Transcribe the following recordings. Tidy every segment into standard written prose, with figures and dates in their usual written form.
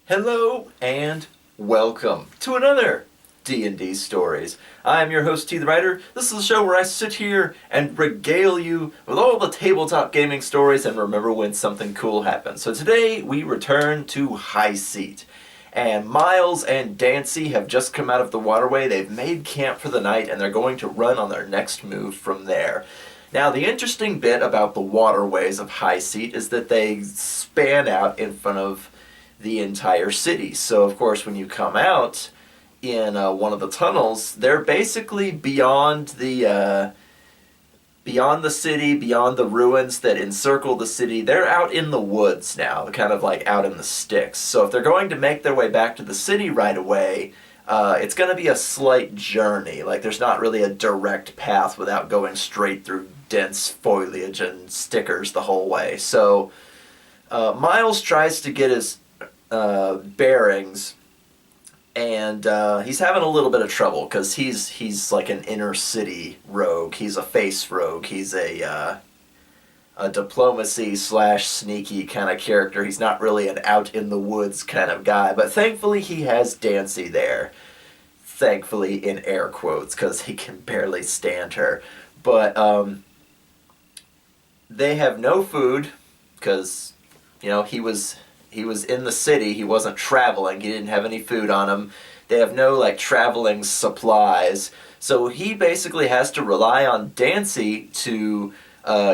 Hello and welcome to another D&D Stories. I am your host, TheWriter. This is a show where I sit here and regale you with all the tabletop gaming stories and remember when something cool happened. So today we return to Highseat. And Miles and Dancie have just come out of the waterway. They've made camp for the night and they're going to run on their next move from there. Now, the interesting bit about the waterways of Highseat is that they span out in front of the entire city. So, of course, when you come out in one of the tunnels, they're basically beyond the city, beyond the ruins that encircle the city. They're out in the woods now, kind of like out in the sticks. So if they're going to make their way back to the city right away, it's going to be a slight journey. Like, there's not really a direct path without going straight through dense foliage and stickers the whole way. So Miles tries to get his bearings, and he's having a little bit of trouble because he's like an inner city rogue. He's a face rogue. He's a diplomacy / sneaky kind of character. He's not really an out in the woods kind of guy, but thankfully he has Dancie there. Thankfully in air quotes, because he can barely stand her. But they have no food because, you know, he was in the city. He wasn't traveling. He didn't have any food on him. They have no, like, traveling supplies. So he basically has to rely on Dancie to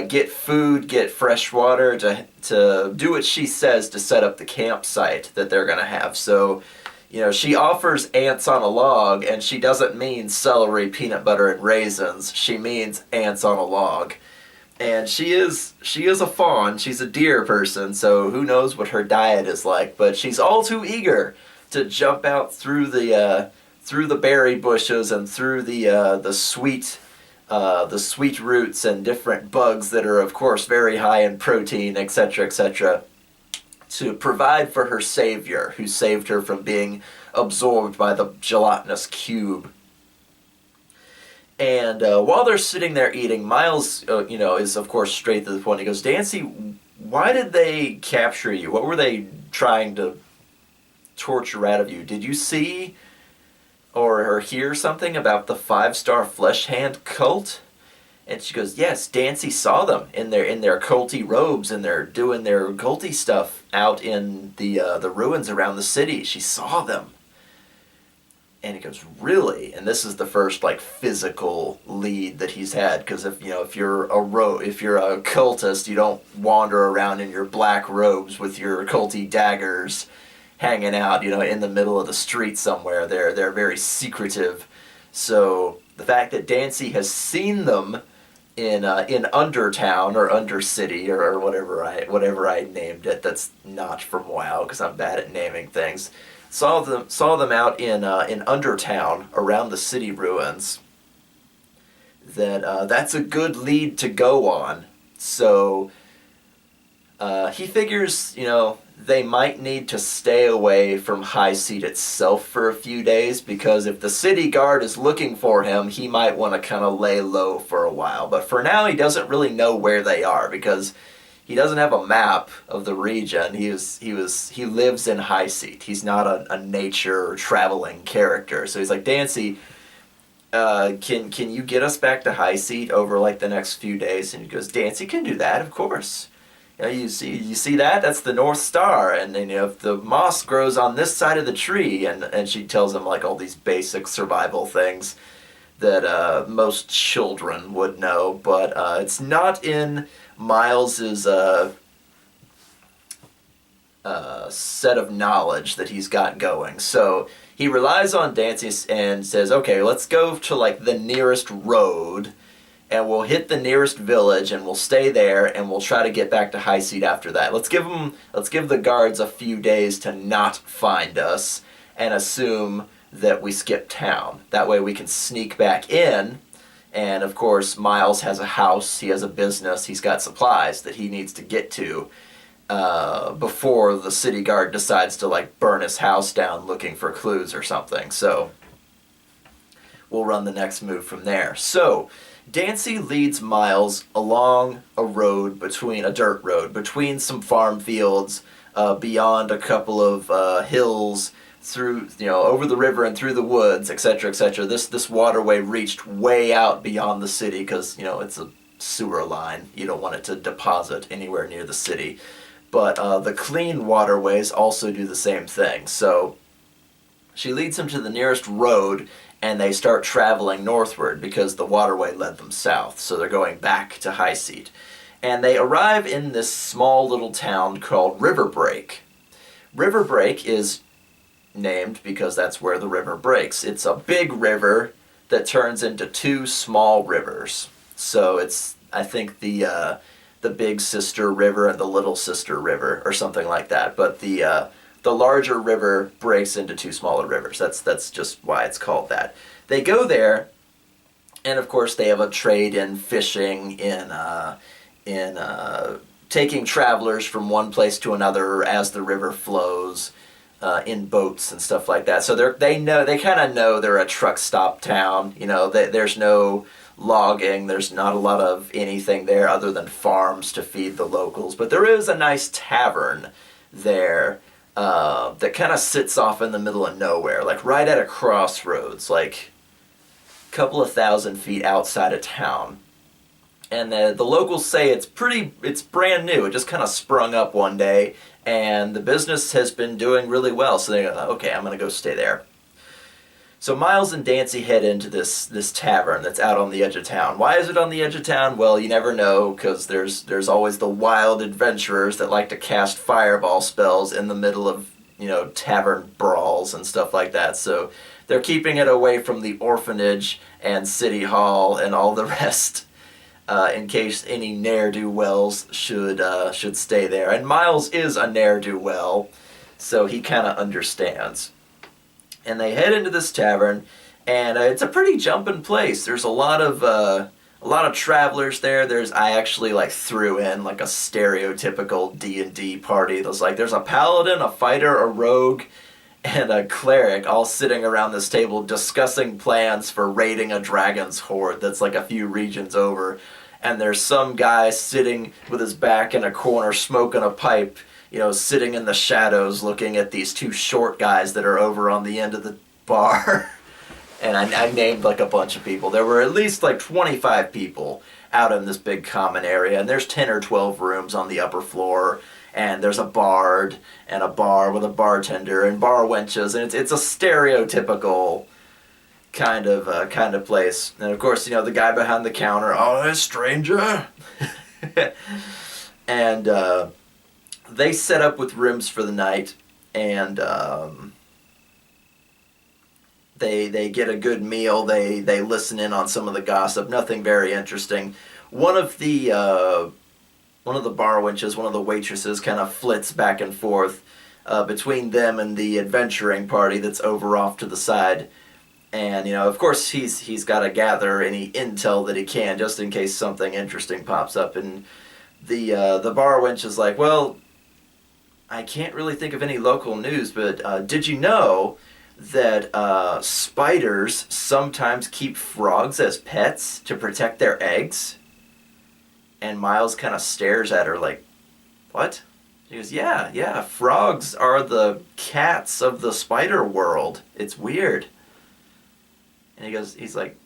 get food, get fresh water, to do what she says to set up the campsite that they're going to have. So, you know, she offers ants on a log, and she doesn't mean celery, peanut butter, and raisins. She means ants on a log. And she is a fawn. She's a deer person, so who knows what her diet is like. But she's all too eager to jump out through the berry bushes and through the sweet roots and different bugs that are, of course, very high in protein, etc., etc., to provide for her savior, who saved her from being absorbed by the gelatinous cube. And while they're sitting there eating, Miles, is, of course, straight to the point. He goes, Dancie, why did they capture you? What were they trying to torture out of you? Did you see or hear something about the 5-star flesh hand cult? And she goes, yes, Dancie saw them in their culty robes, and they're doing their culty stuff out in the ruins around the city. She saw them. And he goes, really? And this is the first, like, physical lead that he's had, because if you're a cultist, you don't wander around in your black robes with your culty daggers hanging out, in the middle of the street somewhere. They're very secretive. So the fact that Dancie has seen them in Undertown or Undercity or whatever I named it, that's not from WoW because I'm bad at naming things. Saw them out in Undertown around the city ruins. That's a good lead to go on. So he figures, they might need to stay away from Highseat itself for a few days, because if the city guard is looking for him, he might want to kind of lay low for a while. But for now, he doesn't really know where they are, because he doesn't have a map of the region. He lives in Highseat. He's not a nature or traveling character. So he's like, Dancie, can you get us back to Highseat over like the next few days? And he goes, Dancie can do that, of course. You see that? That's the North Star, and then if the moss grows on this side of the tree, and she tells him like all these basic survival things that most children would know, but it's not in Miles's set of knowledge that he's got going. So he relies on Dancie and says, okay, let's go to like the nearest road, and we'll hit the nearest village, and we'll stay there, and we'll try to get back to Highseat after that. Let's give the guards a few days to not find us, and assume that we skip town. That way we can sneak back in, and of course Miles has a house, he has a business, he's got supplies that he needs to get to before the city guard decides to like burn his house down looking for clues or something. So we'll run the next move from there. So Dancie leads Miles along a dirt road between some farm fields, beyond a couple of hills, through, over the river and through the woods, etc., etc. This waterway reached way out beyond the city because it's a sewer line. You don't want it to deposit anywhere near the city. But the clean waterways also do the same thing. So she leads them to the nearest road, and they start traveling northward because the waterway led them south. So they're going back to Highseat. And they arrive in this small little town called Riverbreak. Riverbreak is named because that's where the river breaks. It's a big river that turns into two small rivers. So it's, I think, the big sister river and the little sister river, or something like that. But the larger river breaks into two smaller rivers. That's just why it's called that. They go there, and of course they have a trade in fishing, in taking travelers from one place to another as the river flows, in boats and stuff like that. So they kind of know they're a truck stop town. There's no logging. There's not a lot of anything there other than farms to feed the locals. But there is a nice tavern there that kind of sits off in the middle of nowhere, like right at a crossroads, like a couple of 1,000 feet outside of town. And the locals say it's brand new. It just kind of sprung up one day, and the business has been doing really well. So they go, okay, I'm going to go stay there. So Miles and Dancie head into this tavern that's out on the edge of town. Why is it on the edge of town? Well, you never know, because there's always the wild adventurers that like to cast fireball spells in the middle of, tavern brawls and stuff like that. So they're keeping it away from the orphanage and city hall and all the rest, in case any ne'er-do-wells should stay there. And Miles is a ne'er-do-well, so he kind of understands. And they head into this tavern, and it's a pretty jumping place. There's a lot of travelers there. I actually threw in a stereotypical D&D party. There's a paladin, a fighter, a rogue, and a cleric all sitting around this table discussing plans for raiding a dragon's horde that's a few regions over. And there's some guy sitting with his back in a corner smoking a pipe, sitting in the shadows looking at these two short guys that are over on the end of the bar. And I named a bunch of people. There were at least 25 people out in this big common area, and there's 10 or 12 rooms on the upper floor, and there's a bard and a bar with a bartender and bar wenches, and it's a stereotypical kind of place. And of course, the guy behind the counter, oh, hey, stranger. And they set up with rooms for the night, and they get a good meal. They listen in on some of the gossip. Nothing very interesting. One of the bar wenches, one of the waitresses, kind of flits back and forth between them and the adventuring party that's over off to the side. And, of course, he's got to gather any intel that he can, just in case something interesting pops up. And the bar wench is like, well, I can't really think of any local news, but did you know that spiders sometimes keep frogs as pets to protect their eggs? And Miles kind of stares at her like, what? She goes, yeah, frogs are the cats of the spider world. It's weird. And he's like,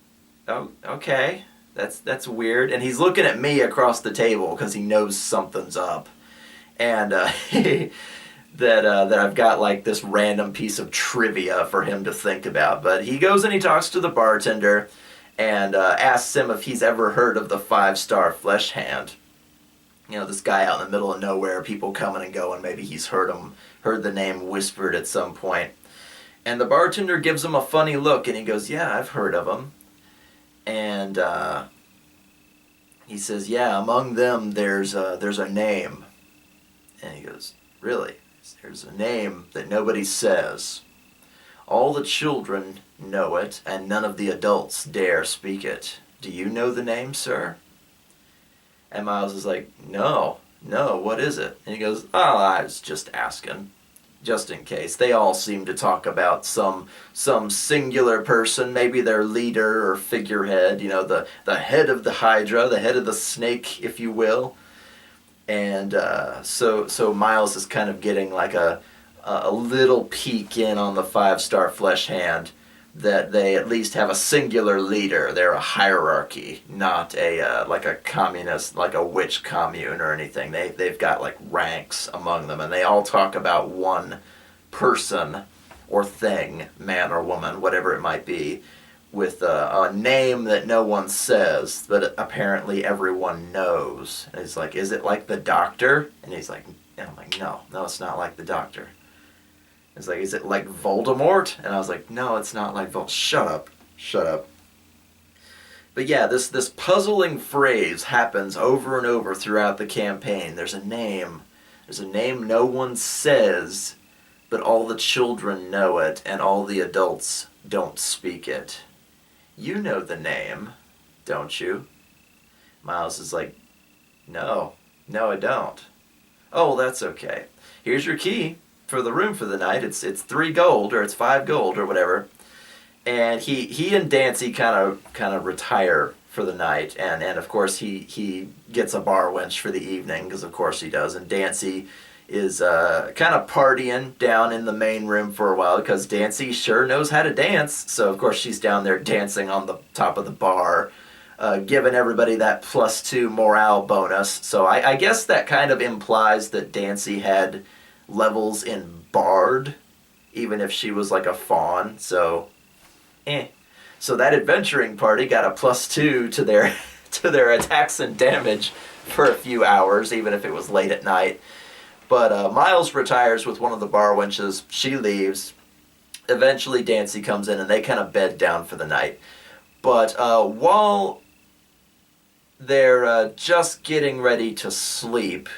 oh, okay, that's weird. And he's looking at me across the table because he knows something's up. And that I've got this random piece of trivia for him to think about. But he goes and he talks to the bartender and asks him if he's ever heard of the 5-star flesh hand. This guy out in the middle of nowhere, people coming and going. Maybe he's heard the name whispered at some point. And the bartender gives him a funny look, and he goes, yeah, I've heard of them. And he says, yeah, among them there's a name. And he goes, really? There's a name that nobody says. All the children know it, and none of the adults dare speak it. Do you know the name, sir? And Miles is like, no, what is it? And he goes, oh, I was just asking, just in case. They all seem to talk about some singular person, maybe their leader or figurehead, the head of the Hydra, the head of the snake, if you will. And so Miles is kind of getting like a little peek in on the 5-star flesh hand that they at least have a singular leader. They're a hierarchy, not a like a communist, like a witch commune or anything. They've got like ranks among them, and they all talk about one person or thing, man or woman, whatever it might be, with a name that no one says, but apparently everyone knows. And he's like, "Is it like the Doctor?" And he's like, and I'm like, no, it's not like the Doctor. It's like, "Is it like Voldemort?" And I was like, no, it's not like Voldemort. Shut up. But yeah, this puzzling phrase happens over and over throughout the campaign. There's a name no one says, but all the children know it, and all the adults don't speak it. You know the name, don't you? Miles is like, no, I don't. Oh, well, that's okay. Here's your key for the room for the night. It's 3 gold, or it's 5 gold, or whatever. And he and Dancie kind of retire for the night, and of course he gets a bar wench for the evening, because of course he does. And Dancie is kind of partying down in the main room for a while, because Dancie sure knows how to dance. So of course she's down there dancing on the top of the bar, giving everybody that +2 morale bonus. So I guess that kind of implies that Dancie had levels in Bard, even if she was like a fawn. So So that adventuring party got a +2 to their attacks and damage for a few hours, even if it was late at night. But Miles retires with one of the bar wenches. She leaves. Eventually Dancie comes in, and they kind of bed down for the night. But while they're just getting ready to sleep,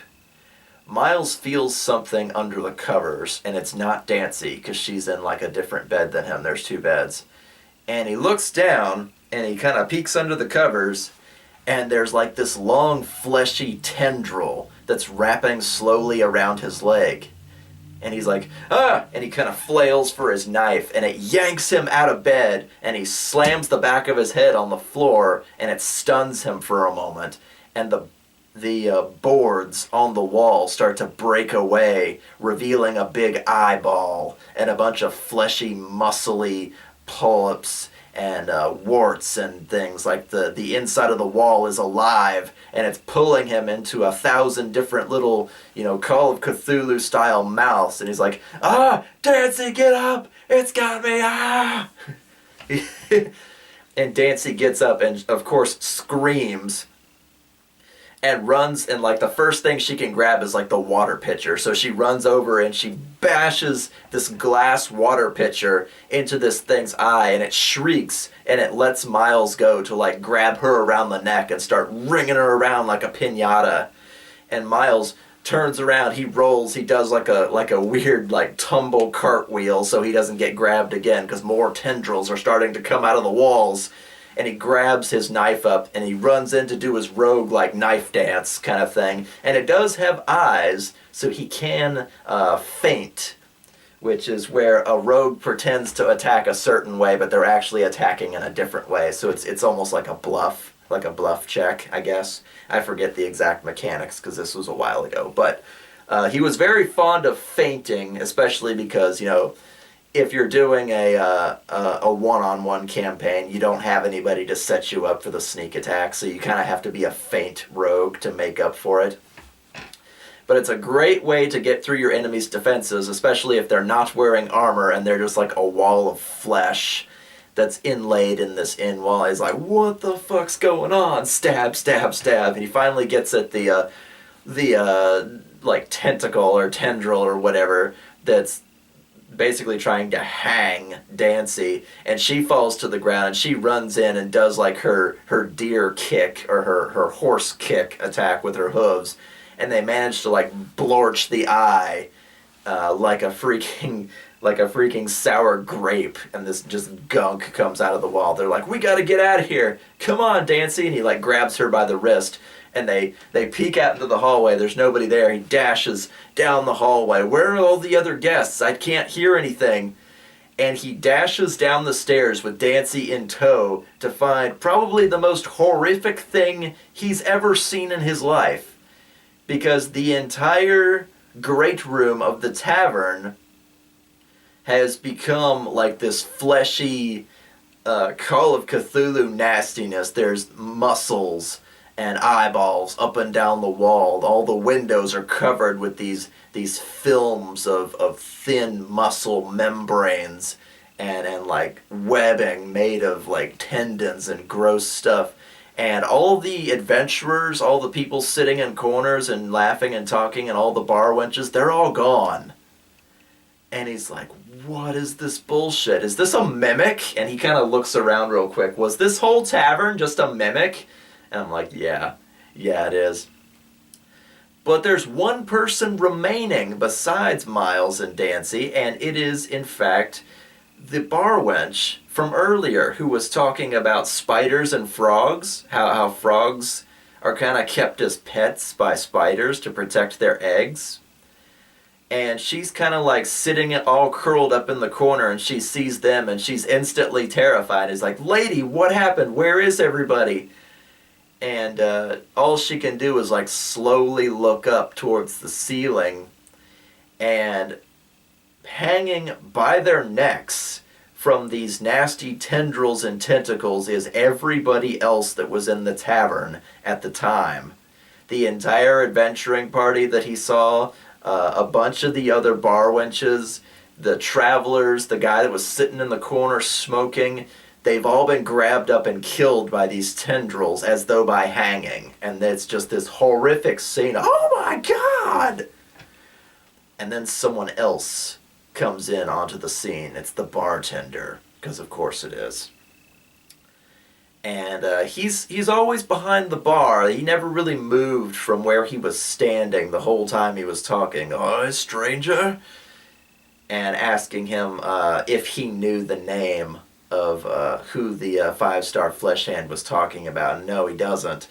Miles feels something under the covers, and it's not Dancie, because she's in like a different bed than him. There's 2 beds. And he looks down, and he kind of peeks under the covers, and there's like this long fleshy tendril that's wrapping slowly around his leg. And he's like, "Ah!" And he kind of flails for his knife, and it yanks him out of bed, and he slams the back of his head on the floor, and it stuns him for a moment. And the boards on the wall start to break away, revealing a big eyeball and a bunch of fleshy, muscly polyps and warts and things. Like the inside of the wall is alive, and it's pulling him into 1,000 different little, Call of Cthulhu style mouths. And he's like, "Ah, Dancie, get up! It's got me! Ah!" And Dancie gets up and of course screams and runs, and like the first thing she can grab is like the water pitcher. So she runs over and she bashes this glass water pitcher into this thing's eye, and it shrieks, and it lets Miles go to like grab her around the neck and start ringing her around like a piñata. And Miles turns around, he rolls, he does like a weird like tumble cartwheel so he doesn't get grabbed again, because more tendrils are starting to come out of the walls. And he grabs his knife up, and he runs in to do his rogue like knife dance kind of thing. And it does have eyes, so he can feint, which is where a rogue pretends to attack a certain way, but they're actually attacking in a different way. So it's almost like a bluff check, I guess. I forget the exact mechanics because this was a while ago. But he was very fond of feinting, especially because, if you're doing a one-on-one campaign, you don't have anybody to set you up for the sneak attack, so you kind of have to be a feint rogue to make up for it. But it's a great way to get through your enemy's defenses, especially if they're not wearing armor and they're just like a wall of flesh that's inlaid in this wall. He's like, "What the fuck's going on?" Stab, stab, stab. And he finally gets at the like tentacle or tendril or whatever that's basically trying to hang Dancie, and she falls to the ground, and she runs in and does like her deer kick or her horse kick attack with her hooves, and they manage to like blorch the eye like a freaking sour grape, and this just gunk comes out of the wall. They're like, "We gotta get out of here, come on, Dancie," and he like grabs her by the wrist. And they peek out into the hallway. There's nobody there. He dashes down the hallway. "Where are all the other guests? I can't hear anything." And he dashes down the stairs with Dancie in tow to find probably the most horrific thing he's ever seen in his life. because the entire great room of the tavern has become like this fleshy Call of Cthulhu nastiness. There's muscles and eyeballs up and down the wall. All the windows are covered with these films of thin muscle membranes and like webbing made of like tendons and gross stuff. And all the adventurers, all the people sitting in corners and laughing and talking, and all the bar wenches, they're all gone. And he's like, what is this bullshit? Is this a mimic? And he kind of looks around real quick. Was this whole tavern just a mimic? And I'm like, yeah, it is. But there's one person remaining besides Miles and Dancie, and it is, in fact, the bar wench from earlier who was talking about spiders and frogs, how frogs are kind of kept as pets by spiders to protect their eggs. And she's kind of like sitting all curled up in the corner, and she sees them and she's instantly terrified. It's like, lady, what happened? Where is everybody? And all she can do is like slowly look up towards the ceiling, and hanging by their necks from these nasty tendrils and tentacles is everybody else that was in the tavern at the time. The entire adventuring party that he saw, a bunch of the other bar wenches, the travelers, the guy that was sitting in the corner smoking, they've all been grabbed up and killed by these tendrils as though by hanging. And it's just this horrific scene. Oh my God! And then someone else comes in onto the scene. It's the bartender, because of course it is. And he's always behind the bar. He never really moved from where he was standing the whole time he was talking. Oh, stranger? And asking him if he knew the name of who the five-star flesh hand was talking about. No, he doesn't.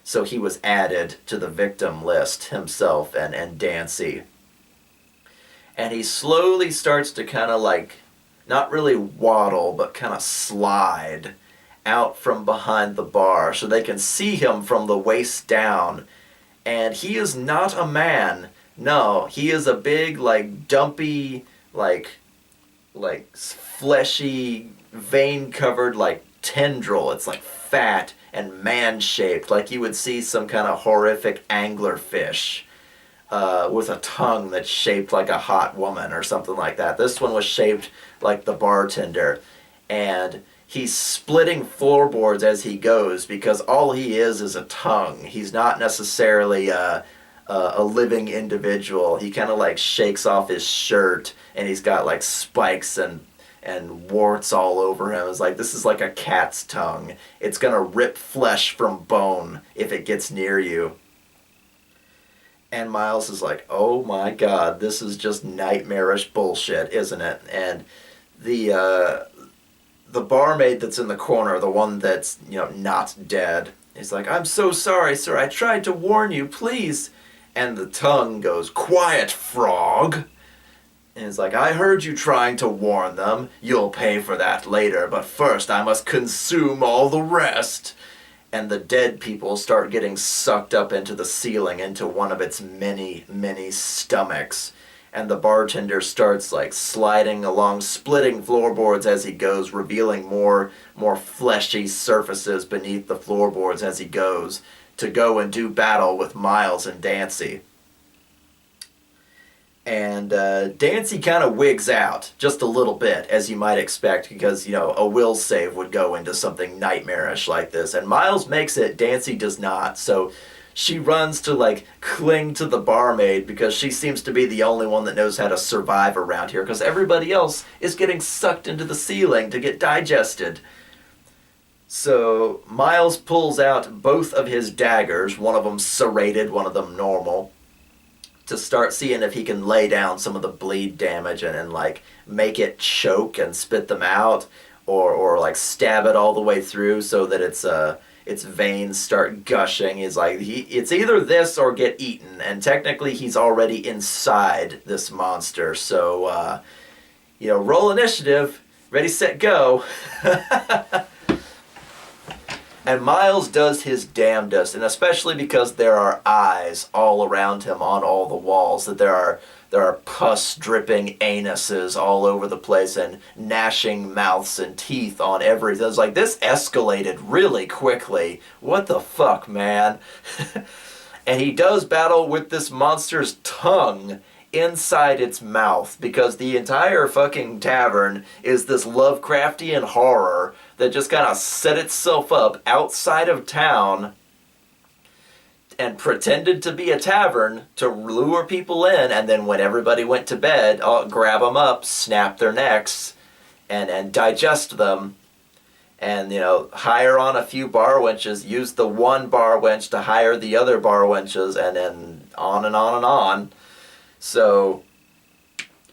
So he was added to the victim list, himself and Dancie. And he slowly starts to kind of like, not really waddle, but kind of slide out from behind the bar so they can see him from the waist down. And he is not a man. No, he is a big, like, dumpy, like fleshy, vein-covered, like, tendril. It's like fat and man-shaped, like you would see some kind of horrific anglerfish with a tongue that's shaped like a hot woman or something like that. This one was shaped like the bartender. And he's splitting floorboards as he goes because all he is a tongue. He's not necessarily a living individual. He kind of like shakes off his shirt, and he's got like spikes and warts all over him. It's like, this is like a cat's tongue. It's gonna rip flesh from bone if it gets near you. And Miles is like, oh my God, this is just nightmarish bullshit, isn't it? And the barmaid that's in the corner, the one that's, not dead, is like, I'm so sorry, sir. I tried to warn you, please. And the tongue goes, quiet, frog. And it's like, I heard you trying to warn them. You'll pay for that later, but first I must consume all the rest. And the dead people start getting sucked up into the ceiling, into one of its many, many stomachs. And the bartender starts like sliding along, splitting floorboards as he goes, revealing more fleshy surfaces beneath the floorboards as he goes, to go and do battle with Miles and Dancie. And Dancie kind of wigs out just a little bit, as you might expect, because, a will save would go into something nightmarish like this. And Miles makes it, Dancie does not. So she runs to, like, cling to the barmaid because she seems to be the only one that knows how to survive around here, because everybody else is getting sucked into the ceiling to get digested. So Miles pulls out both of his daggers, one of them serrated, one of them normal, to start seeing if he can lay down some of the bleed damage and like make it choke and spit them out, or like stab it all the way through so that its veins start gushing. He's like, it's either this or get eaten, and technically he's already inside this monster. So roll initiative, ready, set, go. And Miles does his damnedest, and especially because there are eyes all around him on all the walls, that there are pus-dripping anuses all over the place and gnashing mouths and teeth on everything. It's like, this escalated really quickly. What the fuck, man? And he does battle with this monster's tongue inside its mouth, because the entire fucking tavern is this Lovecraftian horror that just kind of set itself up outside of town and pretended to be a tavern to lure people in, and then when everybody went to bed, grab them up, snap their necks, and digest them, and, hire on a few bar wenches, use the one bar wench to hire the other bar wenches, and then on and on and on. So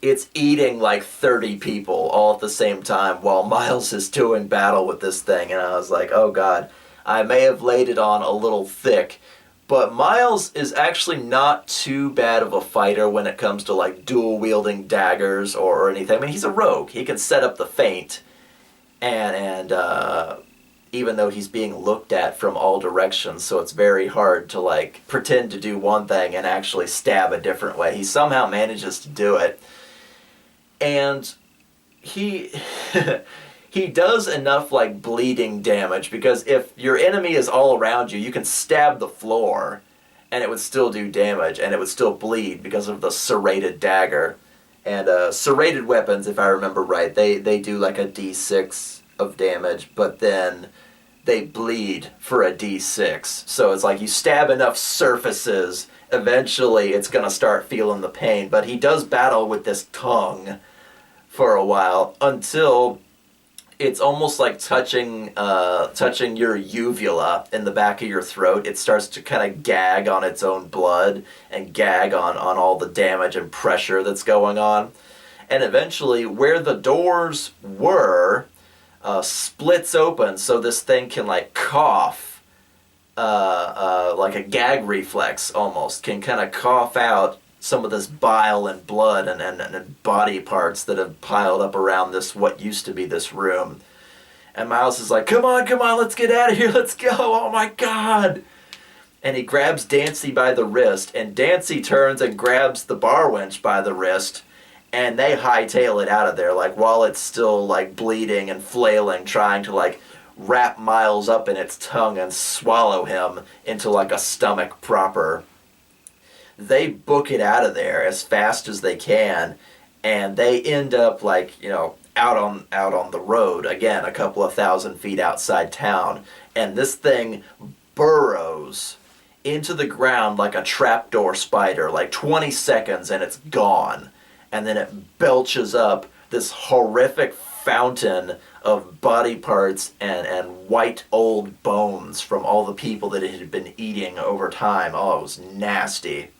it's eating like 30 people all at the same time while Miles is doing battle with this thing, and I was like, oh god, I may have laid it on a little thick. But Miles is actually not too bad of a fighter when it comes to like dual-wielding daggers or anything. I mean, he's a rogue. He can set up the feint, and even though he's being looked at from all directions, so it's very hard to like pretend to do one thing and actually stab a different way. He somehow manages to do it. And he he does enough like bleeding damage, because if your enemy is all around you, you can stab the floor and it would still do damage and it would still bleed because of the serrated dagger. And serrated weapons, if I remember right, they do like a d6 of damage, but then they bleed for a d6. So it's like you stab enough surfaces, eventually it's going to start feeling the pain. But he does battle with this tongue for a while until it's almost like touching your uvula in the back of your throat. It starts to kind of gag on its own blood and gag on all the damage and pressure that's going on. And eventually, where the doors were, splits open so this thing can like cough, like a gag reflex almost, can kind of cough out some of this bile and blood and body parts that have piled up around this, what used to be this room. And Miles is like, come on, let's get out of here, let's go, oh my god! And he grabs Dancie by the wrist, and Dancie turns and grabs the bar wench by the wrist, and they hightail it out of there, like, while it's still, like, bleeding and flailing, trying to, like, wrap Miles up in its tongue and swallow him into, like, a stomach proper. They book it out of there as fast as they can, and they end up, like, out on the road, again, a couple of 1,000 feet outside town, and this thing burrows into the ground like a trapdoor spider, like 20 seconds and it's gone, and then it belches up this horrific fountain of body parts and white old bones from all the people that it had been eating over time. Oh, it was nasty.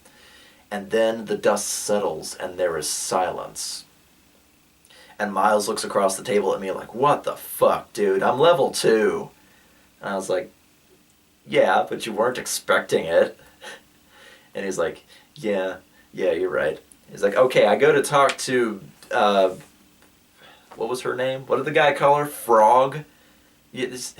And then the dust settles and there is silence. And Miles looks across the table at me like, what the fuck, dude? I'm level 2. And I was like, yeah, but you weren't expecting it. And he's like, yeah, you're right. He's like, okay, I go to talk to, what was her name? What did the guy call her? Frog? He's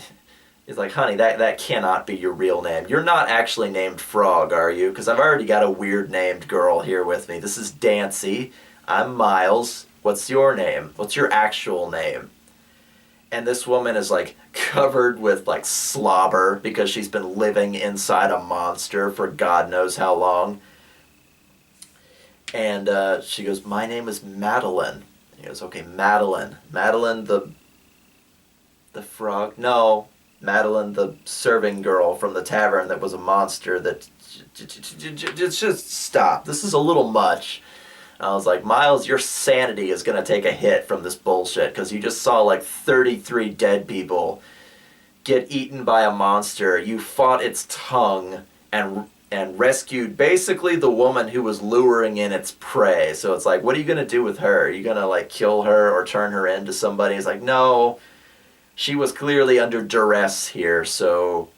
like, honey, that cannot be your real name. You're not actually named Frog, are you? Because I've already got a weird named girl here with me. This is Dancie. I'm Miles. What's your name? What's your actual name? And this woman is like covered with like slobber because she's been living inside a monster for God knows how long. And she goes, my name is Madeline. He goes, okay, Madeline. Madeline the frog? No. Madeline, the serving girl from the tavern that was a monster that... Just stop. This is a little much. I was like, Miles, your sanity is going to take a hit from this bullshit, because you just saw like 33 dead people get eaten by a monster. You fought its tongue and rescued basically the woman who was luring in its prey. So it's like, what are you going to do with her? Are you going to like kill her or turn her into somebody? It's like, no. She was clearly under duress here, so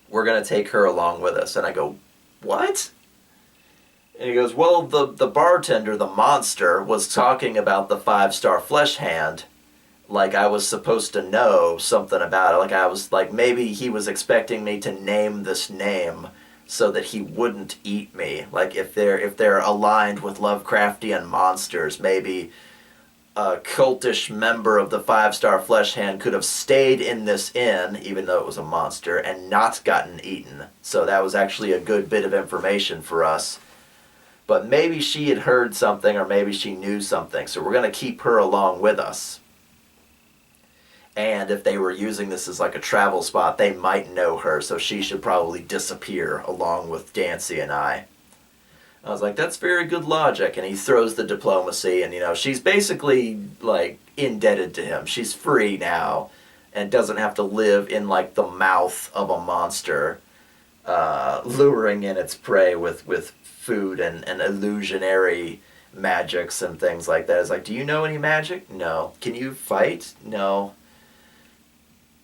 we're going to take her along with us. And I go, what? And he goes, well, the bartender, the monster, was talking about the 5-star flesh hand like I was supposed to know something about it. Like I was like maybe he was expecting me to name this name so that he wouldn't eat me. Like if they're aligned with Lovecraftian monsters, maybe a cultish member of the five-star flesh hand could have stayed in this inn, even though it was a monster, and not gotten eaten. So that was actually a good bit of information for us. But maybe she had heard something, or maybe she knew something, so we're going to keep her along with us. And if they were using this as like a travel spot, they might know her, so she should probably disappear along with Dancie and I. I was like, that's very good logic. And he throws the diplomacy, and, you know, she's basically, like, indebted to him. She's free now and doesn't have to live in, like, the mouth of a monster, luring in its prey with food and illusionary magics and things like that. It's like, do you know any magic? No. Can you fight? No.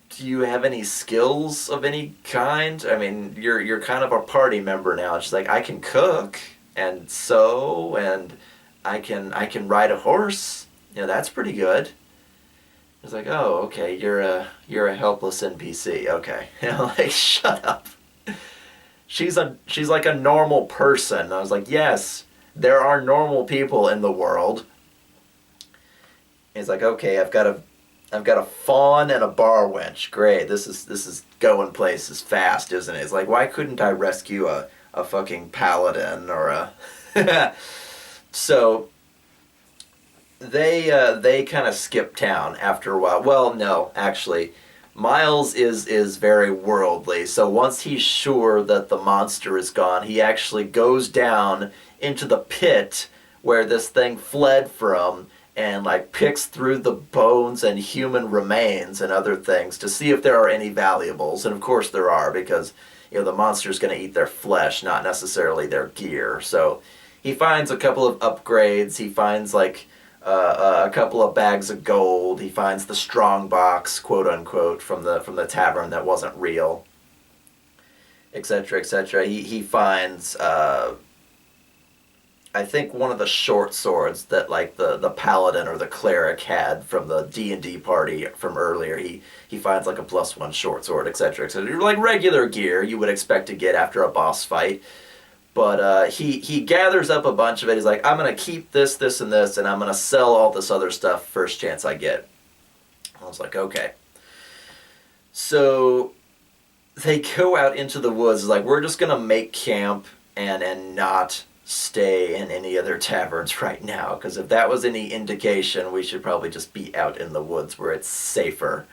Do you have any skills of any kind? I mean, you're kind of a party member now. She's like, I can cook and sew, and I can ride a horse. You know, that's pretty good. It's like, oh, okay, you're a helpless NPC. Okay, you know, like, shut up. She's like a normal person. I was like, yes, there are normal people in the world. He's like, okay, I've got a fawn and a bar wench. Great, this is going places fast, isn't it? It's like, why couldn't I rescue a fucking paladin or a... So they kind of skip town after a while. Well, no, actually, Miles is very worldly. So once he's sure that the monster is gone, he actually goes down into the pit where this thing fled from, and like picks through the bones and human remains and other things to see if there are any valuables. And of course there are, because, you know, the monster's going to eat their flesh, not necessarily their gear. So he finds a couple of upgrades. He finds like a couple of bags of gold. He finds the strong box, quote unquote, from the tavern that wasn't real, etc., etc. He finds I think one of the short swords that like the paladin or the cleric had from the D&D party from earlier. He finds like a +1 short sword, etc., etc. Like regular gear you would expect to get after a boss fight. But he gathers up a bunch of it. He's like, I'm going to keep this, this, and this, and I'm going to sell all this other stuff first chance I get. I was like, okay. So they go out into the woods. It's like, we're just going to make camp and not stay in any other taverns right now, because if that was any indication, we should probably just be out in the woods where it's safer.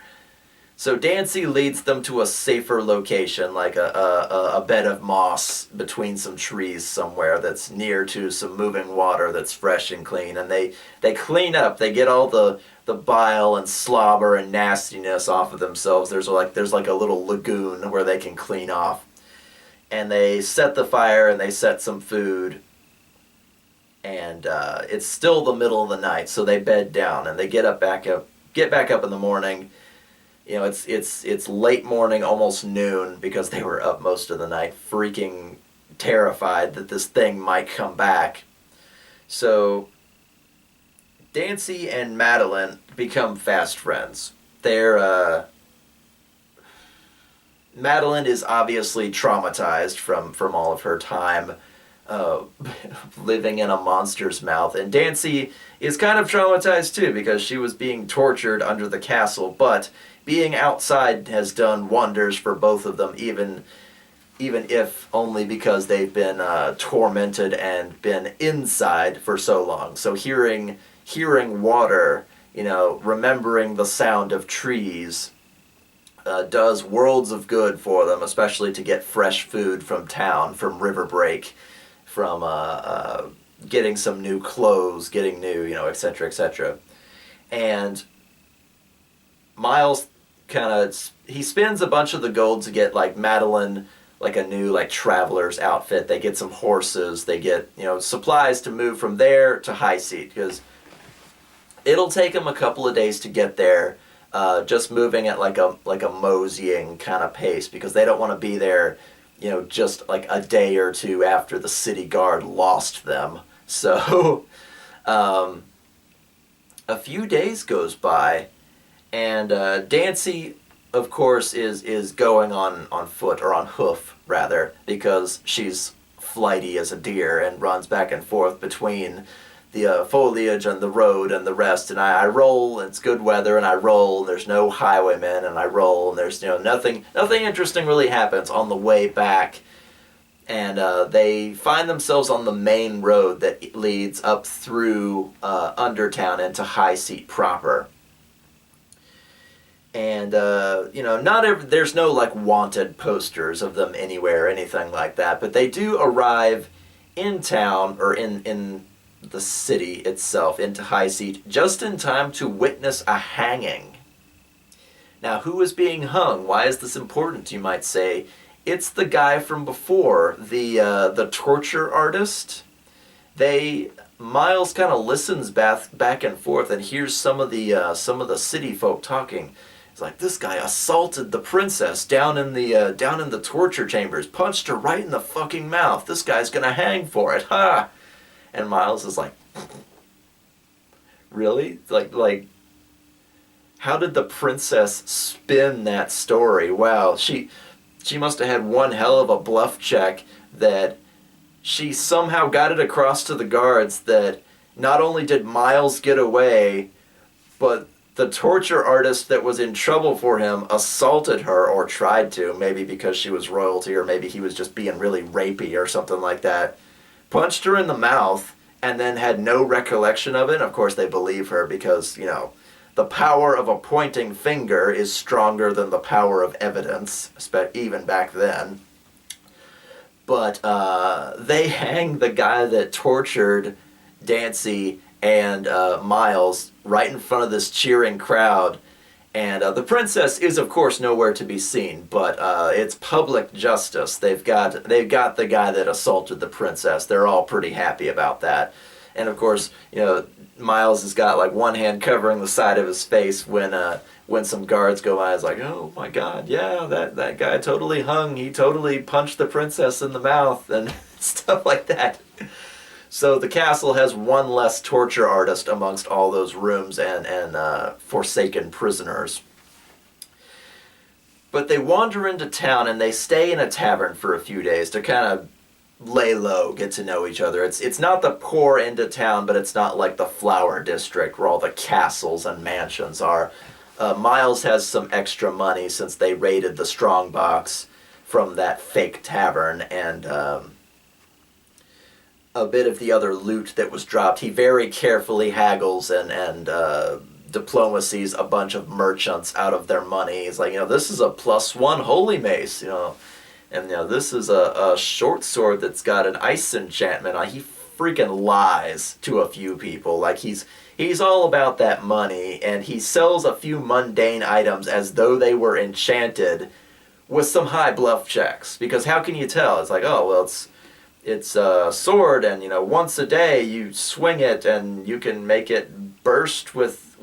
So Dancie leads them to a safer location, like a bed of moss between some trees somewhere that's near to some moving water that's fresh and clean, and they clean up. They get all the bile and slobber and nastiness off of themselves. There's like a little lagoon where they can clean off. And they set the fire, and they set some food, and it's still the middle of the night, so they bed down, and they get back up in the morning. You know, it's late morning, almost noon, because they were up most of the night, freaking terrified that this thing might come back. So Dancie and Madeline become fast friends. Madeline is obviously traumatized from all of her time living in a monster's mouth. And Dancie is kind of traumatized too, because she was being tortured under the castle. But being outside has done wonders for both of them, even if only because they've been tormented and been inside for so long. So hearing water, you know, remembering the sound of trees, does worlds of good for them, especially to get fresh food from town, from river break, from getting some new clothes, getting new, you know, etc., etc. And Miles he spends a bunch of the gold to get like Madeline like a new like traveler's outfit. They get some horses. They get, you know, supplies to move from there to Highseat, because it'll take them a couple of days to get there. Just moving at like a moseying kind of pace, because they don't want to be there, you know, just like a day or two after the city guard lost them. So a few days goes by, And Dancie, of course, is going on foot, or on hoof, rather, because she's flighty as a deer and runs back and forth between the foliage and the road and the rest. And I roll, and it's good weather, and I roll, and there's no highwaymen, and I roll, and there's nothing interesting really happens on the way back. And they find themselves on the main road that leads up through Undertown into Highseat proper. And, there's no, like, wanted posters of them anywhere or anything like that, but they do arrive in town, or in the city itself, into Highseat, just in time to witness a hanging. Now, who is being hung? Why is this important, you might say? It's the guy from before, the torture artist. Miles kind of listens back and forth and hears some of the city folk talking. It's like, this guy assaulted the princess down in the torture chambers, punched her right in the fucking mouth. This guy's gonna hang for it, ha! And Miles is like, really? Like, how did the princess spin that story? Wow, she must have had one hell of a bluff check that she somehow got it across to the guards that not only did Miles get away, but the torture artist that was in trouble for him assaulted her, or tried to, maybe because she was royalty, or maybe he was just being really rapey or something like that. Punched her in the mouth, and then had no recollection of it. And of course they believe her because, the power of a pointing finger is stronger than the power of evidence, even back then. But they hang the guy that tortured Dancie and Miles right in front of this cheering crowd. And the princess is, of course, nowhere to be seen, but it's public justice. They've got the guy that assaulted the princess. They're all pretty happy about that. And of course, Miles has got like one hand covering the side of his face when some guards go by. It's like, oh my God, yeah, that guy totally hung. He totally punched the princess in the mouth and stuff like that. So the castle has one less torture artist amongst all those rooms and forsaken prisoners. But they wander into town and they stay in a tavern for a few days to kind of lay low, get to know each other. It's not the poor end of town, but it's not like the flower district where all the castles and mansions are. Miles has some extra money since they raided the strongbox from that fake tavern, and a bit of the other loot that was dropped. He very carefully haggles and diplomacies a bunch of merchants out of their money. He's like, this is a +1 holy mace, and this is a short sword that's got an ice enchantment on. He freaking lies to a few people. Like, he's all about that money, and he sells a few mundane items as though they were enchanted with some high bluff checks. Because how can you tell? It's like, oh, well, it's a sword, and once a day you swing it and you can make it burst with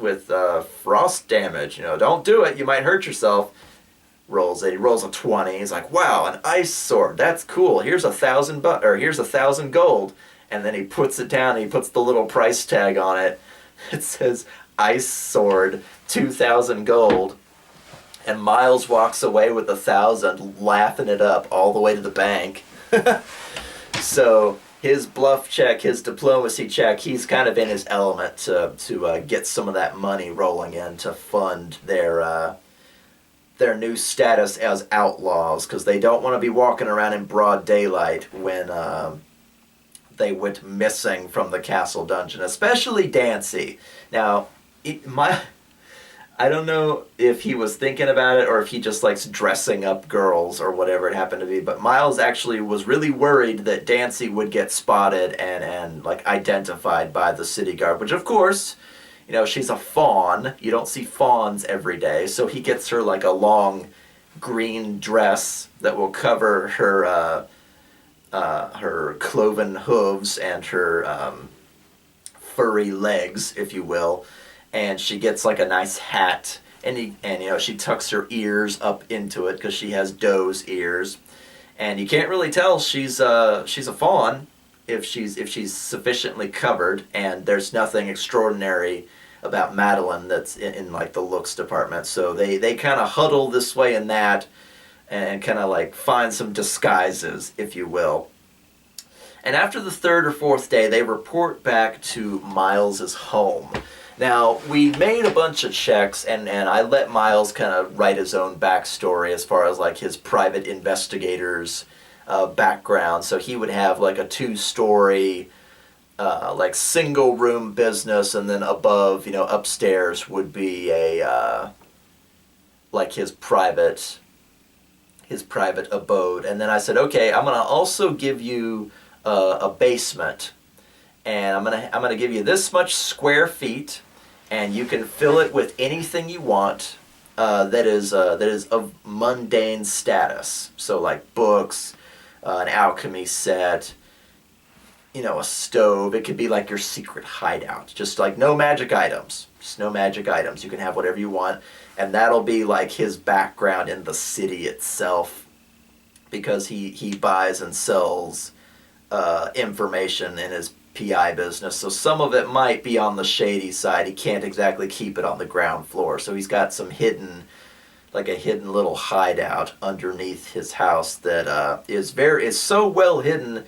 frost damage. Don't do it, you might hurt yourself. He rolls a 20. He's like, wow, an ice sword, that's cool. Here's here's 1,000 gold. And then he puts it down and he puts the little price tag on it. It says ice sword, 2,000 gold. And Miles walks away with 1,000, laughing it up all the way to the bank. So his bluff check, his diplomacy check, he's kind of in his element to get some of that money rolling in to fund their new status as outlaws, because they don't want to be walking around in broad daylight when they went missing from the castle dungeon, especially Dancie. Now, I don't know if he was thinking about it or if he just likes dressing up girls or whatever it happened to be, but Miles actually was really worried that Dancie would get spotted and like identified by the city guard, which of course, she's a fawn. You don't see fawns every day, so he gets her like a long green dress that will cover her cloven hooves and her furry legs, if you will. And she gets like a nice hat, and she tucks her ears up into it because she has doe's ears, and you can't really tell she's a fawn if she's sufficiently covered, and there's nothing extraordinary about Madeline that's in like the looks department. So they kind of huddle this way and that, and kind of like find some disguises, if you will. And after the third or fourth day, they report back to Miles's home. Now, we made a bunch of checks, and I let Miles kind of write his own backstory as far as like his private investigator's background. So he would have like a 2-story, like single room business, and then above, upstairs would be a like his private abode. And then I said, okay, I'm gonna also give you a basement, and I'm gonna give you this much square feet, and you can fill it with anything you want that is of mundane status. So like books, an alchemy set, a stove. It could be like your secret hideout. Just like no magic items. Just no magic items. You can have whatever you want, and that'll be like his background in the city itself, because he buys and sells information in his PI business. So some of it might be on the shady side. He can't exactly keep it on the ground floor. So he's got some hidden little hideout underneath his house that is so well hidden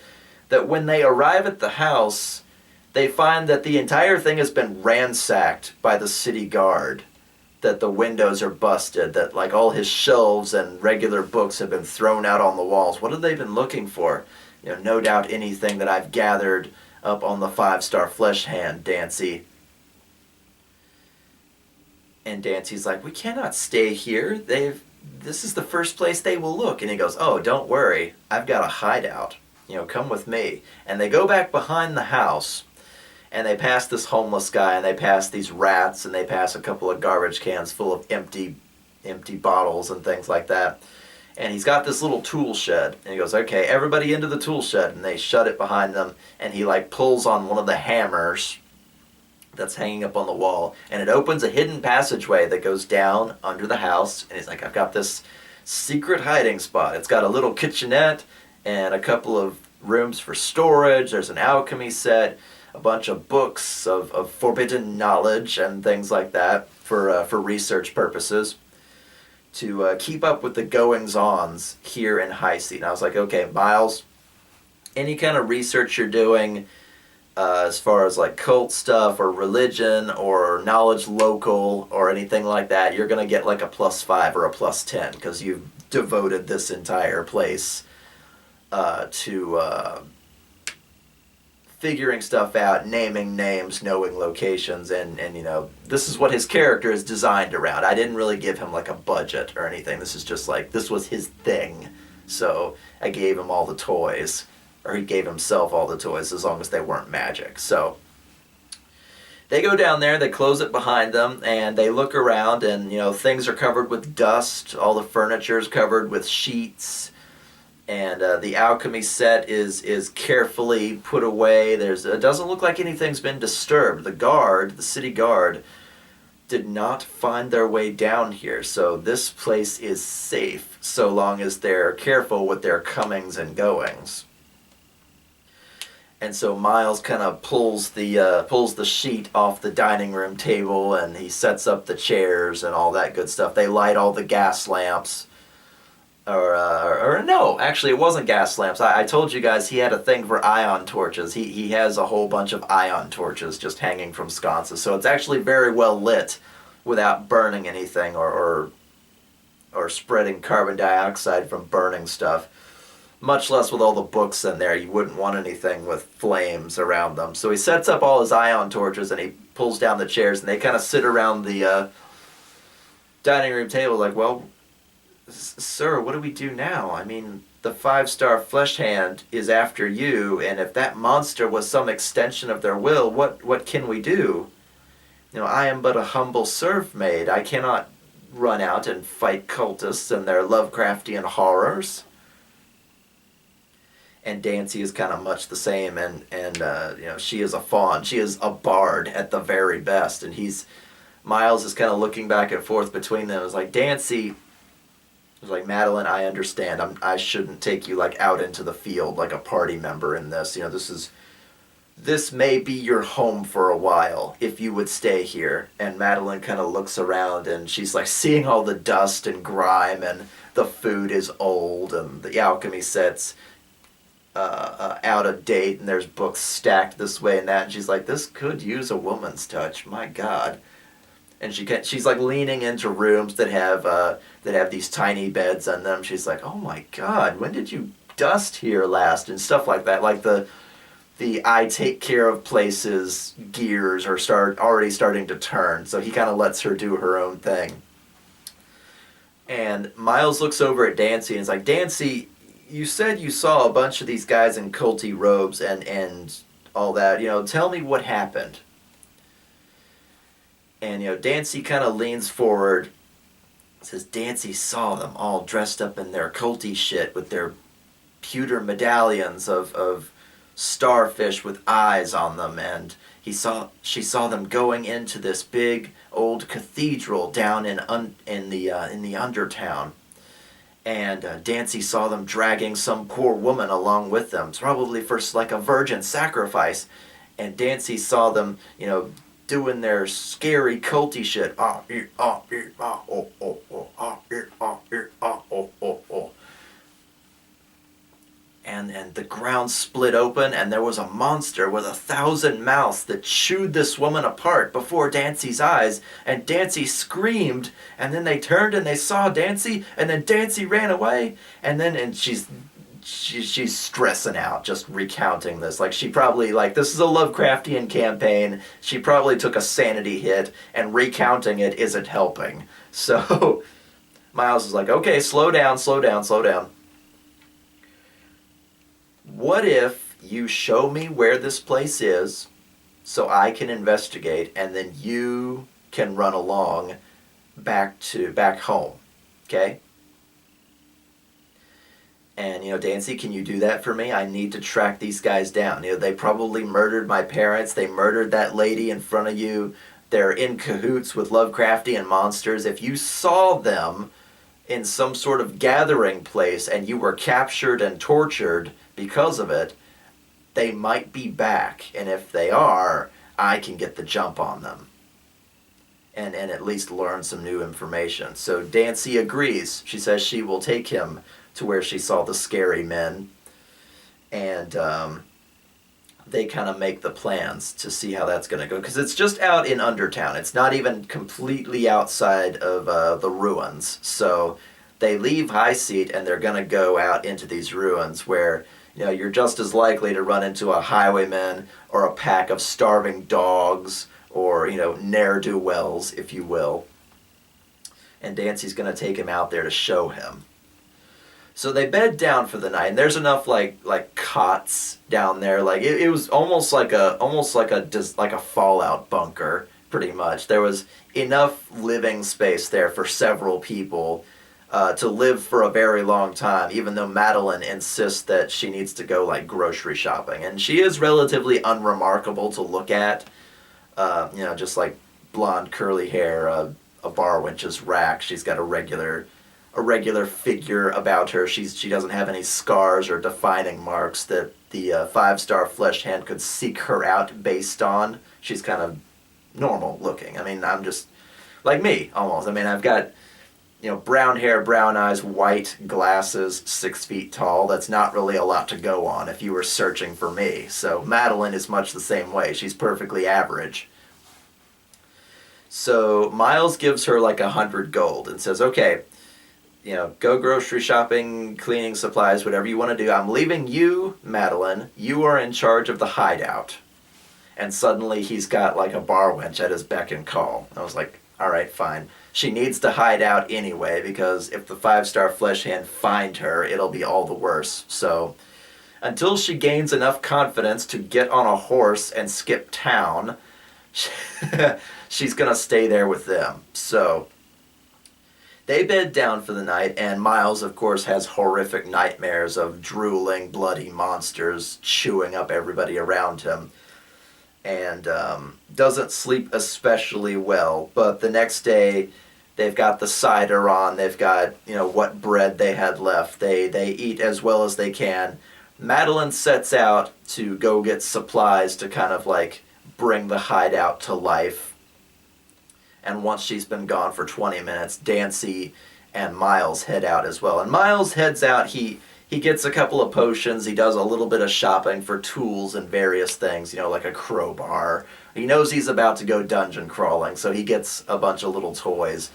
that when they arrive at the house, they find that the entire thing has been ransacked by the city guard. That the windows are busted, that like all his shelves and regular books have been thrown out on the walls. What have they been looking for? No doubt anything that I've gathered up on the 5-star flesh hand, Dancie. And Dancie's like, we cannot stay here. This is the first place they will look. And he goes, oh, don't worry. I've got a hideout. Come with me. And they go back behind the house, and they pass this homeless guy, and they pass these rats, and they pass a couple of garbage cans full of empty bottles and things like that. And he's got this little tool shed, and he goes, okay, everybody into the tool shed, and they shut it behind them, and he like pulls on one of the hammers that's hanging up on the wall, and it opens a hidden passageway that goes down under the house, and he's like, I've got this secret hiding spot. It's got a little kitchenette and a couple of rooms for storage. There's an alchemy set, a bunch of books of forbidden knowledge and things like that for research purposes, to keep up with the goings-ons here in Highseat. And I was like, okay, Miles, any kind of research you're doing as far as like cult stuff or religion or knowledge local or anything like that, you're going to get like a +5 or a +10, because you've devoted this entire place to figuring stuff out, naming names, knowing locations, and this is what his character is designed around. I didn't really give him like a budget or anything. This is just like, this was his thing. So I gave him all the toys, or he gave himself all the toys, as long as they weren't magic. So they go down there, they close it behind them, and they look around, and things are covered with dust. All the furniture is covered with sheets. And the alchemy set is carefully put away. It doesn't look like anything's been disturbed. The city guard, did not find their way down here. So this place is safe, so long as they're careful with their comings and goings. And so Miles kind of pulls the sheet off the dining room table, and he sets up the chairs and all that good stuff. They light all the gas lamps. Or no, actually it wasn't gas lamps. I told you guys he had a thing for ion torches. He has a whole bunch of ion torches just hanging from sconces. So it's actually very well lit without burning anything or spreading carbon dioxide from burning stuff. Much less with all the books in there. You wouldn't want anything with flames around them. So he sets up all his ion torches, and he pulls down the chairs, and they kind of sit around the dining room table like, well, sir, what do we do now? I mean, the 5-star flesh hand is after you, and if that monster was some extension of their will, what can we do? I am but a humble serf maid. I cannot run out and fight cultists and their Lovecraftian horrors. And Dancie is kind of much the same, and she is a fawn. She is a bard at the very best, and Miles is kind of looking back and forth between them. It's like, Dancie, it was like, Madeline, I understand. I shouldn't take you like out into the field like a party member in this. This is this may be your home for a while if you would stay here. And Madeline kind of looks around and she's like seeing all the dust and grime, and the food is old and the alchemy set's out of date, and there's books stacked this way and that. And she's like, this could use a woman's touch, my God. And she's like leaning into rooms that have these tiny beds on them. She's like, oh my God, when did you dust here last? And stuff like that. Like the I take care of places gears are already starting to turn. So he kind of lets her do her own thing. And Miles looks over at Dancie and is like, Dancie, you said you saw a bunch of these guys in culty robes and all that. Tell me what happened. And, Dancie kind of leans forward, says, Dancie saw them all dressed up in their culty shit with their pewter medallions of starfish with eyes on them, and she saw them going into this big old cathedral down in the undertown. And Dancie saw them dragging some poor woman along with them, probably for like a virgin sacrifice. And Dancie saw them, doing their scary culty shit. And the ground split open, and there was a monster with 1,000 mouths that chewed this woman apart before Dancie's eyes, and Dancie screamed, and then they turned and they saw Dancie, and then Dancie ran away, and she's stressing out just recounting this. Like, she probably, this is a Lovecraftian campaign, she probably took a sanity hit, and recounting it isn't helping. So Miles is like, okay, slow down. What if you show me where this place is so I can investigate, and then you can run along back home, okay? And, Dancie, can you do that for me? I need to track these guys down. They probably murdered my parents. They murdered that lady in front of you. They're in cahoots with Lovecraftian monsters. If you saw them in some sort of gathering place and you were captured and tortured because of it, they might be back. And if they are, I can get the jump on them. And at least learn some new information. So Dancie agrees. She says she will take him to where she saw the scary men. And they kind of make the plans to see how that's going to go. Because it's just out in Undertown. It's not even completely outside of the ruins. So they leave Highseat and they're going to go out into these ruins where, you're just as likely to run into a highwayman or a pack of starving dogs or, ne'er-do-wells, if you will. And Dancie's going to take him out there to show him. So they bed down for the night, and there's enough like cots down there. Like it was almost like a fallout bunker, pretty much. There was enough living space there for several people to live for a very long time, even though Madeline insists that she needs to go grocery shopping. And she is relatively unremarkable to look at, just like blonde curly hair, a bar wench's rack. She's got a regular figure about her. She doesn't have any scars or defining marks that the 5-star flesh hand could seek her out based on. She's kind of normal looking. I mean, I'm just like me, almost. I mean, I've got, brown hair, brown eyes, white glasses, 6 feet tall. That's not really a lot to go on if you were searching for me. So Madeline is much the same way. She's perfectly average. So Miles gives her 100 gold and says, okay, go grocery shopping, cleaning supplies, whatever you want to do. I'm leaving you, Madeline. You are in charge of the hideout. And suddenly he's got a bar wench at his beck and call. I was like, all right, fine. She needs to hide out anyway, because if the 5-star flesh hand find her, it'll be all the worse. So until she gains enough confidence to get on a horse and skip town, she's going to stay there with them. So they bed down for the night, and Miles, of course, has horrific nightmares of drooling, bloody monsters chewing up everybody around him. And doesn't sleep especially well. But the next day, they've got the cider on. They've got, what bread they had left. They eat as well as they can. Madeline sets out to go get supplies to kind of like bring the hideout to life. And once she's been gone for 20 minutes, Dancie and Miles head out as well. And Miles heads out, he gets a couple of potions, he does a little bit of shopping for tools and various things, like a crowbar. He knows he's about to go dungeon crawling, so he gets a bunch of little toys,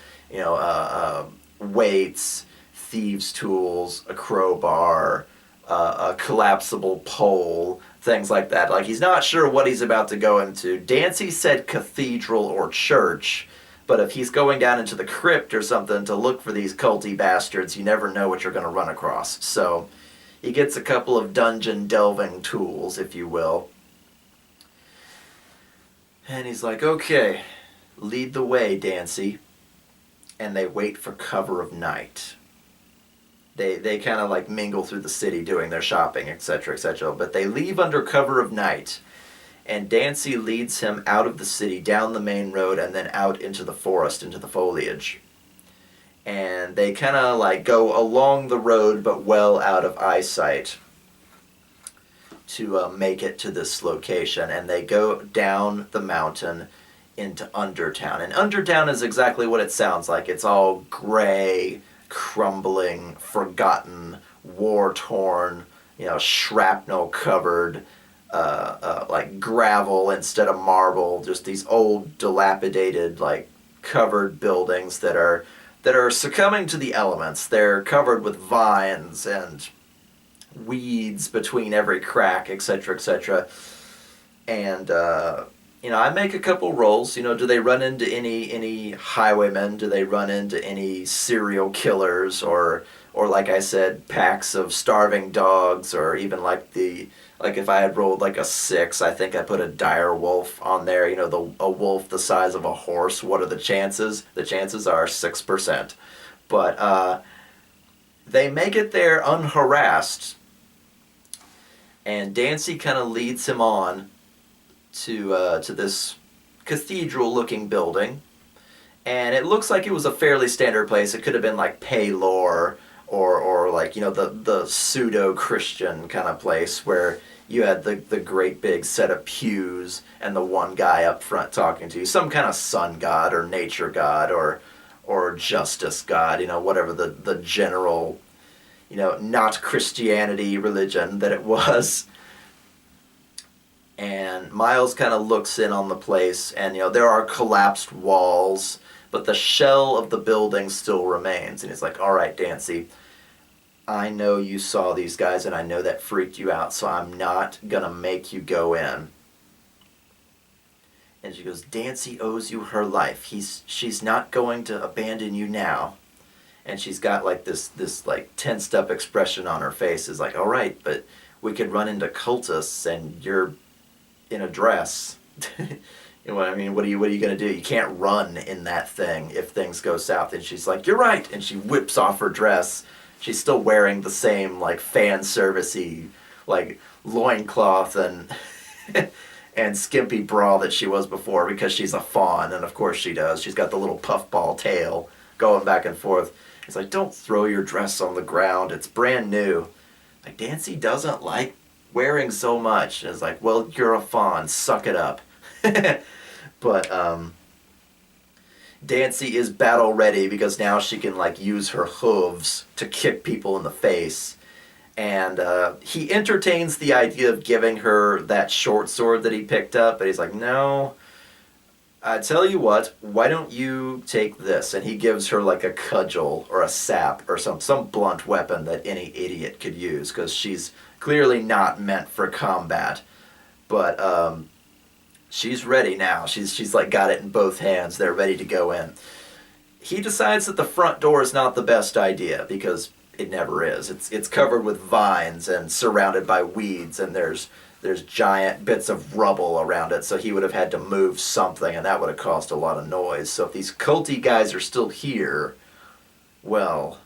weights, thieves' tools, a crowbar, a collapsible pole, things like that. Like, he's not sure what he's about to go into. Dancie said cathedral or church, but if he's going down into the crypt or something to look for these culty bastards, you never know what you're going to run across. So he gets a couple of dungeon delving tools, if you will. And he's like, okay, lead the way, Dancie. And they wait for cover of night. They kind of like mingle through the city doing their shopping, etc., etc. But they leave under cover of night. And Dancie leads him out of the city, down the main road, and then out into the forest, into the foliage. And they kind of like go along the road, but well out of eyesight, to make it to this location. And they go down the mountain into Undertown. And Undertown is exactly what it sounds like. It's all gray, crumbling, forgotten, war-torn, shrapnel-covered, like gravel instead of marble, just these old, dilapidated, like covered buildings that are succumbing to the elements. They're covered with vines and weeds between every crack, etc., etc. And I make a couple rolls. Do they run into any highwaymen? Do they run into any serial killers, or like I said, packs of starving dogs, or even like if I had rolled like a 6, I think I put a dire wolf on there, a wolf the size of a horse. What are the chances? The chances are 6%. But they make it there unharassed, and Dancie kind of leads him on to this cathedral-looking building. And it looks like it was a fairly standard place. It could have been like Paylor, or like, the pseudo-Christian kind of place where you had the great big set of pews and the one guy up front talking to you. Some kind of sun god or nature god or justice god, whatever the general, not Christianity religion that it was. And Miles kind of looks in on the place, and there are collapsed walls, but the shell of the building still remains. And he's like, all right, Dancie, I know you saw these guys, and I know that freaked you out, so I'm not going to make you go in. And she goes, Dancie owes you her life. She's not going to abandon you now. And she's got like this like tensed up expression on her face. Is like, all right, but we could run into cultists, and you're in a dress. You know what I mean? What are you going to do? You can't run in that thing if things go south. And she's like, you're right. And she whips off her dress. She's still wearing the same like fan servicey like loincloth and and skimpy bra that she was before, because she's a fawn, and of course she does. She's got the little puffball tail going back and forth. It's like, don't throw your dress on the ground. It's brand new. Like, Dancie doesn't like wearing so much. And it's like, well, you're a fawn. Suck it up. But Dancie is battle ready, because now she can like use her hooves to kick people in the face. And he entertains the idea of giving her that short sword that he picked up, but he's like, no, I tell you what, why don't you take this? And he gives her like a cudgel or a sap or some blunt weapon that any idiot could use, because she's clearly not meant for combat. But she's ready now. She's like got it in both hands. They're ready to go in. He decides that the front door is not the best idea, because it never is. It's covered with vines and surrounded by weeds, and there's giant bits of rubble around it, so he would have had to move something, and that would have caused a lot of noise. So if these culty guys are still here, well,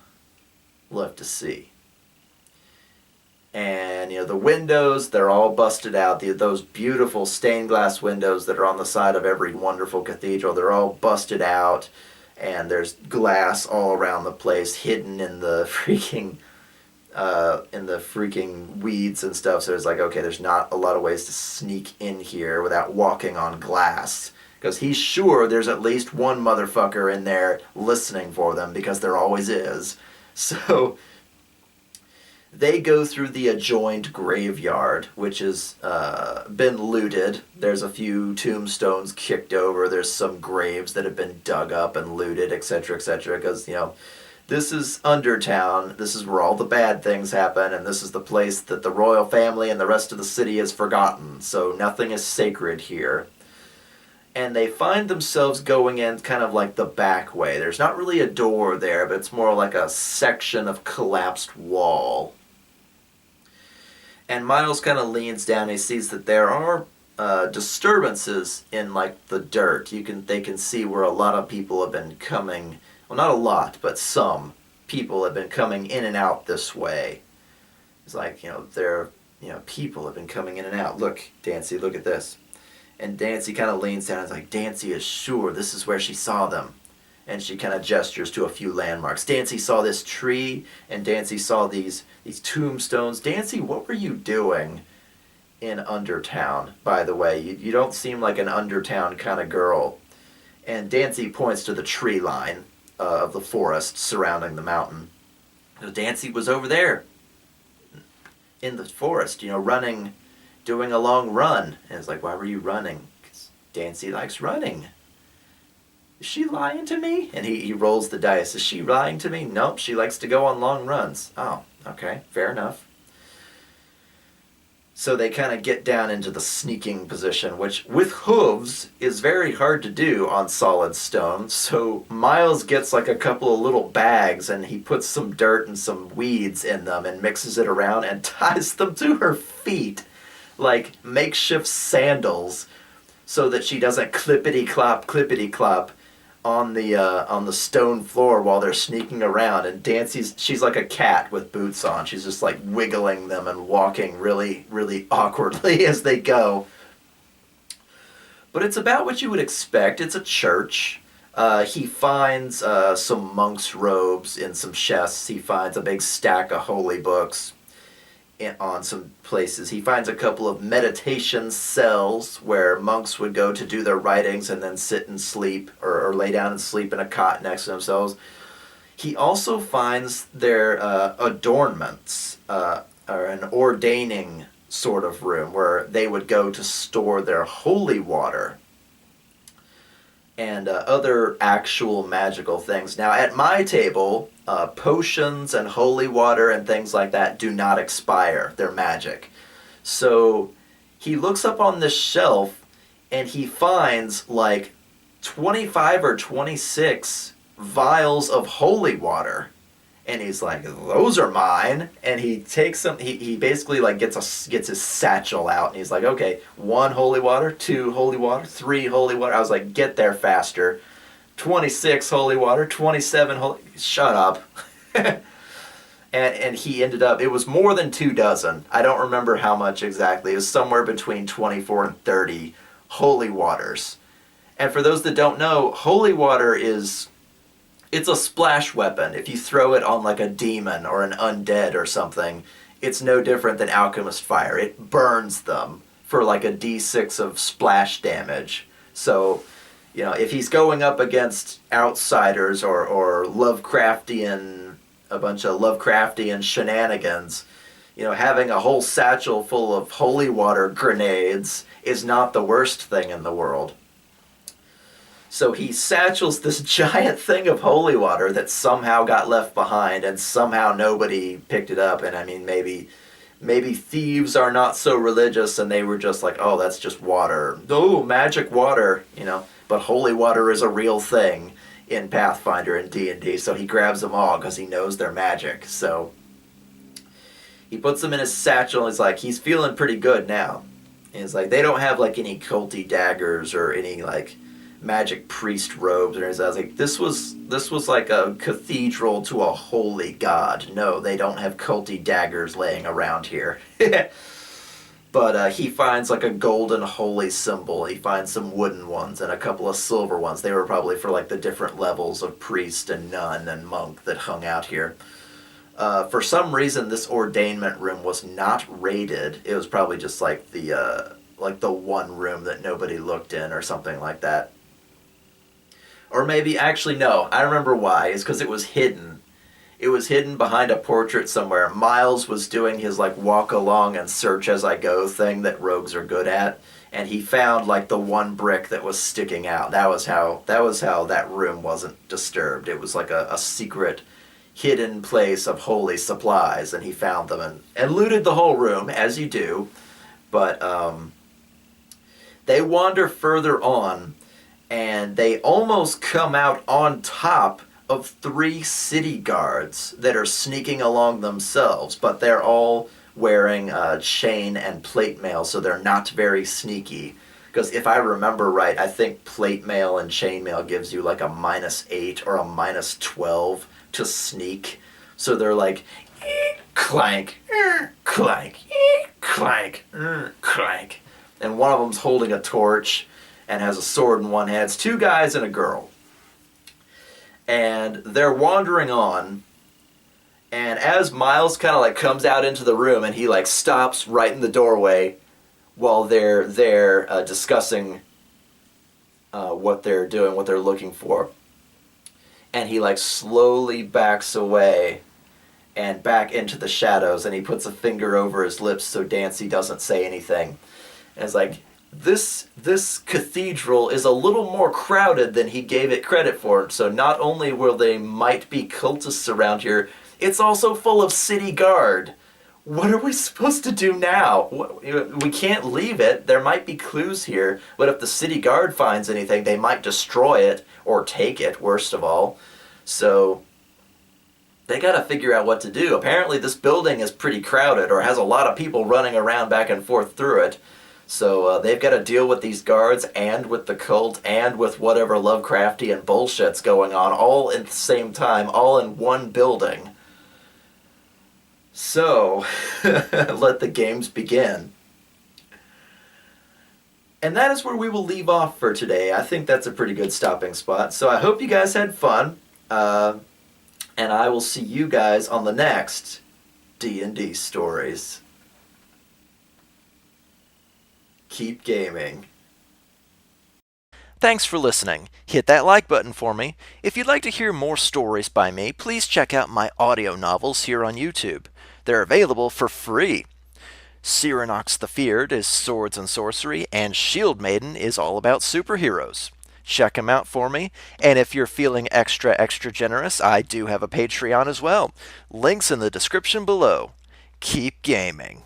we'll have to see. And, the windows, they're all busted out. Those beautiful stained glass windows that are on the side of every wonderful cathedral, they're all busted out. And there's glass all around the place, hidden in the freaking in the freaking weeds and stuff. So it's like, okay, there's not a lot of ways to sneak in here without walking on glass. Because he's sure there's at least one motherfucker in there listening for them, because there always is. So they go through the adjoined graveyard, which has been looted. There's a few tombstones kicked over. There's some graves that have been dug up and looted, etc., etc. Because, this is Undertown. This is where all the bad things happen, and this is the place that the royal family and the rest of the city has forgotten. So nothing is sacred here. And they find themselves going in kind of like the back way. There's not really a door there, but it's more like a section of collapsed wall. And Miles kind of leans down and he sees that there are disturbances in like the dirt. They can see where a lot of people have been coming. Well, not a lot, but some people have been coming in and out this way. It's like, people have been coming in and out. Look, Dancie, look at this. And Dancie kind of leans down and is like, Dancie is sure this is where she saw them. And she kind of gestures to a few landmarks. Dancie saw this tree, and Dancie saw these tombstones. Dancie, what were you doing in Undertown, by the way? You don't seem like an Undertown kind of girl. And Dancie points to the tree line of the forest surrounding the mountain. Dancie was over there in the forest, running, doing a long run. And it's like, why were you running? 'Cause Dancie likes running. Is she lying to me? And he rolls the dice. Is she lying to me? Nope, she likes to go on long runs. Oh, okay, fair enough. So they kind of get down into the sneaking position, which with hooves is very hard to do on solid stone. So Miles gets like a couple of little bags and he puts some dirt and some weeds in them and mixes it around and ties them to her feet like makeshift sandals so that she doesn't clippity-clop on the stone floor while they're sneaking around. And she's like a cat with boots on. She's just like wiggling them and walking really, really awkwardly as they go. But it's about what you would expect. It's a church. He finds some monk's robes in some chests. He finds a big stack of holy books on some places. He finds a couple of meditation cells where monks would go to do their writings and then sit and sleep or lay down and sleep in a cot next to themselves. He also finds their adornments or an ordaining sort of room where they would go to store their holy water and other actual magical things. Now, at my table, potions and holy water and things like that do not expire. They're magic. So he looks up on this shelf and he finds like 25 or 26 vials of holy water. And he's like, those are mine. And he takes them, he basically like gets his satchel out and he's like, okay, 1 holy water, 2 holy water, 3 holy water. I was like, get there faster. 26 holy water, 27 holy, shut up. and he ended up, it was more than 2 dozen. I don't remember how much exactly. It was somewhere between 24 and 30 holy waters. And for those that don't know, holy water it's a splash weapon. If you throw it on like a demon or an undead or something, it's no different than alchemist fire. It burns them for like a d6 of splash damage. So, if he's going up against outsiders or Lovecraftian, a bunch of Lovecraftian shenanigans, having a whole satchel full of holy water grenades is not the worst thing in the world. So he satchels this giant thing of holy water that somehow got left behind and somehow nobody picked it up. And I mean, maybe thieves are not so religious and they were just like, oh, that's just water. Oh, magic water, But holy water is a real thing in Pathfinder and D&D. So he grabs them all because he knows they're magic. So he puts them in his satchel and he's feeling pretty good now. And he's like, they don't have like any culty daggers or any like magic priest robes or anything. I was like, this was like a cathedral to a holy god. No, they don't have culty daggers laying around here. But he finds like a golden holy symbol. He finds some wooden ones and a couple of silver ones. They were probably for like the different levels of priest and nun and monk that hung out here. for some reason, this ordainment room was not rated. It was probably just like the one room that nobody looked in or something like that. Or maybe, actually, no, I remember why. It's because it was hidden. It was hidden behind a portrait somewhere. Miles was doing his, like, walk along and search as I go thing that rogues are good at. And he found, like, the one brick that was sticking out. That was how that room wasn't disturbed. It was like a secret, hidden place of holy supplies. And he found them and looted the whole room, as you do. But they wander further on, and they almost come out on top of 3 city guards that are sneaking along themselves, but they're all wearing chain and plate mail, so they're not very sneaky. Because if I remember right, I think plate mail and chain mail gives you like a -8 or a -12 to sneak. So they're like, clank, clank, clank, clank. And one of them's holding a torch and has a sword in one hand. It's 2 guys and a girl. And they're wandering on, and as Miles kind of like comes out into the room, and he like stops right in the doorway while they're there discussing what they're doing, what they're looking for. And he like slowly backs away and back into the shadows, and he puts a finger over his lips so Dancie doesn't say anything. And it's like, this cathedral is a little more crowded than he gave it credit for. So not only will they might be cultists around here, it's also full of city guard. What are we supposed to do now? We can't leave it. There might be clues here, but if the city guard finds anything, they might destroy it or take it, worst of all. So they gotta figure out what to do. Apparently this building is pretty crowded, or has a lot of people running around back and forth through it. So they've got to deal with these guards and with the cult and with whatever Lovecraftian bullshit's going on all at the same time, all in one building. So, let the games begin. And that is where we will leave off for today. I think that's a pretty good stopping spot. So I hope you guys had fun. And I will see you guys on the next D&D Stories. Keep gaming. Thanks for listening. Hit that like button for me. If you'd like to hear more stories by me, please check out my audio novels here on YouTube. They're available for free. Cyranox the Feared is swords and sorcery, and Shield Maiden is all about superheroes. Check them out for me, and if you're feeling extra generous, I do have a Patreon as well. Links in the description below. Keep gaming.